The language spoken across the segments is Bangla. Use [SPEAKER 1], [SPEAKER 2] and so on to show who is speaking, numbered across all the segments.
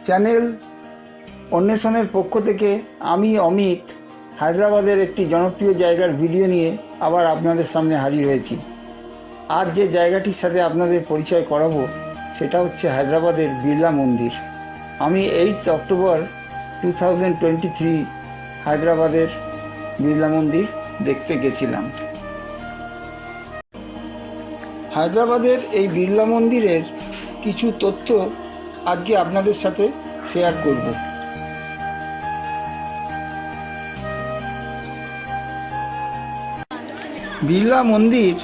[SPEAKER 1] চ্যানেল অন্বেষণের পক্ষ থেকে আমি অমিত হায়দ্রাবাদের একটি জনপ্রিয় জায়গার ভিডিও নিয়ে আবার আপনাদের সামনে হাজির হয়েছি। আজ যে জায়গাটির সাথে আপনাদের পরিচয় করাবো সেটা হচ্ছে হায়দ্রাবাদের বিড়লা মন্দির। আমি 8 অক্টোবর 2023 হায়দ্রাবাদের বিড়লা মন্দির দেখতে গেছিলাম। হায়দ্রাবাদের এই বিড়লা মন্দিরের কিছু তথ্য আজকে আপনাদের সাথে শেয়ার করব। বিড়লা মন্দির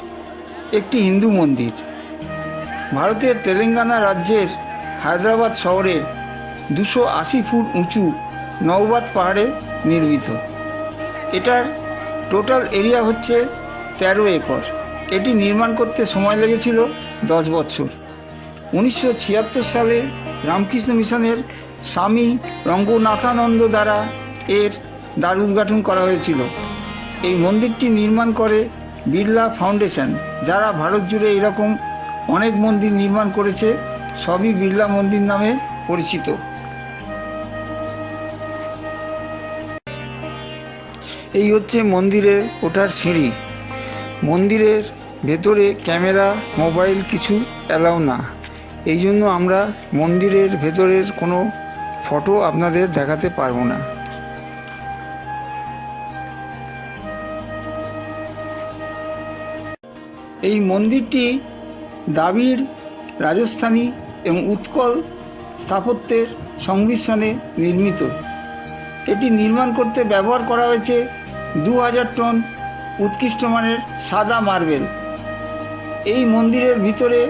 [SPEAKER 1] একটি হিন্দু মন্দির। ভারতের তেলেঙ্গানা রাজ্যের হায়দ্রাবাদ শহরে 280 ফুট উঁচু নওবাদ পাহাড়ে নির্মিত। এটার টোটাল এরিয়া হচ্ছে 13 একর। এটি নির্মাণ করতে সময় লেগেছিল 10 বছর। 1976 সালে রামকৃষ্ণ মিশনের স্বামী রঙ্গনাথানন্দ দ্বারা এর দ্বার উদ্ঘাটন করা হয়েছিল। এই মন্দিরটি নির্মাণ করে বিড়লা ফাউন্ডেশন, যারা ভারত জুড়ে এরকম অনেক মন্দির নির্মাণ করেছে, সবই বিড়লা মন্দির নামে পরিচিত। এই হচ্ছে মন্দিরে ওঠার সিঁড়ি। মন্দিরের ভেতরে ক্যামেরা, মোবাইল কিছু অ্যালাউ না, এই জন্য আমরা মন্দিরের ভেতরের কোনো ফটো আপনাদের দেখাতে পারবো না। এই মন্দিরটি দ্রাবিড়, রাজস্থানী এবং উৎকল স্থাপত্যের সংমিশ্রণে নির্মিত। এটি নির্মাণ করতে ব্যবহার করা হয়েছে 2000 টন উৎকৃষ্ট মানের সাদা মার্বেল। এই মন্দিরের ভিতরে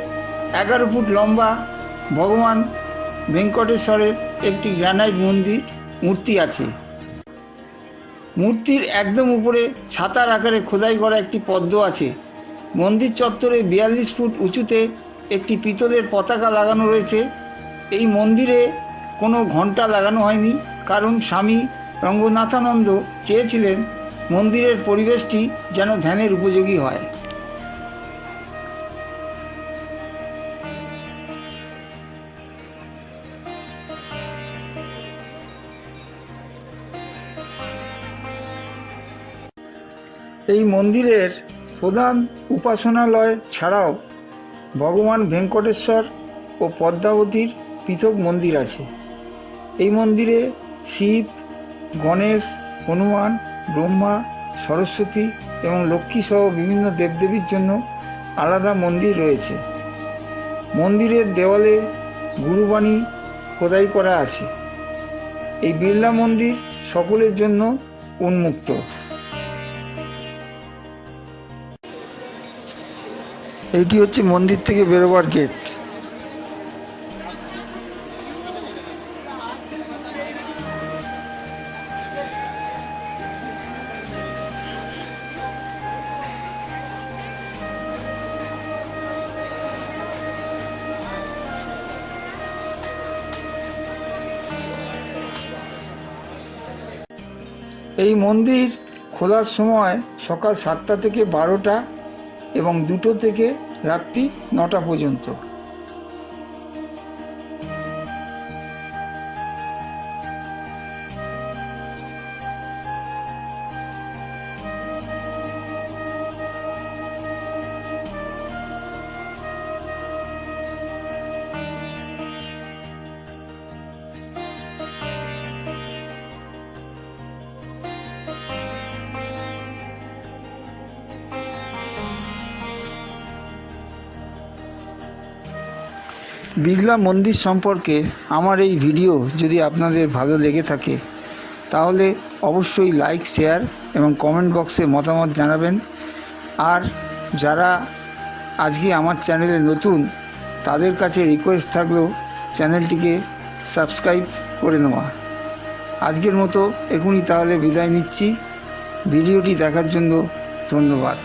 [SPEAKER 1] 11 ফুট লম্বা ভগবান ভেঙ্কটেশ্বরের একটি গ্রানাইট মূর্তি আছে। মূর্তির একদম উপরে ছাতার আকারে খোদাই করা একটি পদ্ম আছে। মন্দির চত্বরে 42 ফুট উঁচুতে একটি পিতলের পতাকা লাগানো রয়েছে। এই মন্দিরে কোনো ঘণ্টা লাগানো হয়নি, কারণ স্বামী রঙ্গনাথানন্দ চেয়েছিলেন মন্দিরের পরিবেশটি যেন ধ্যানের উপযোগী হয়। এই মন্দিরের প্রধান উপাসনালয় ছাড়াও ভগবান ভেঙ্কটেশ্বর ও পদ্মাবতীর পৃথক মন্দির আছে। এই মন্দিরে শিব, গণেশ, হনুমান, ব্রহ্মা, সরস্বতী এবং লক্ষ্মী সহ বিভিন্ন দেবদেবীর জন্য আলাদা মন্দির রয়েছে। মন্দিরের দেওয়ালে গুরুবাণী খোদাই করা আছে। এই বিড়লা মন্দির সকলের জন্য উন্মুক্ত। এইটি হচ্ছে মন্দির থেকে বেরোবার গেট। এই মন্দির খোলার সময় সকাল 7টা থেকে 12টা এবং 2টো থেকে রাত্রি 9টা পর্যন্ত। বিড়লা মন্দির সম্পর্কে আমার এই ভিডিও যদি আপনাদের ভালো লেগে থাকে তাহলে অবশ্যই লাইক, শেয়ার এবং কমেন্ট বক্সে মতামত জানাবেন। আর যারা আজকে আমার চ্যানেলে নতুন, তাদের কাছে রিকোয়েস্ট থাকলো চ্যানেলটিকে সাবস্ক্রাইব করে নেওয়া। আজকের মতো এখনই তাহলে বিদায় নিচ্ছি। ভিডিওটি দেখার জন্য ধন্যবাদ।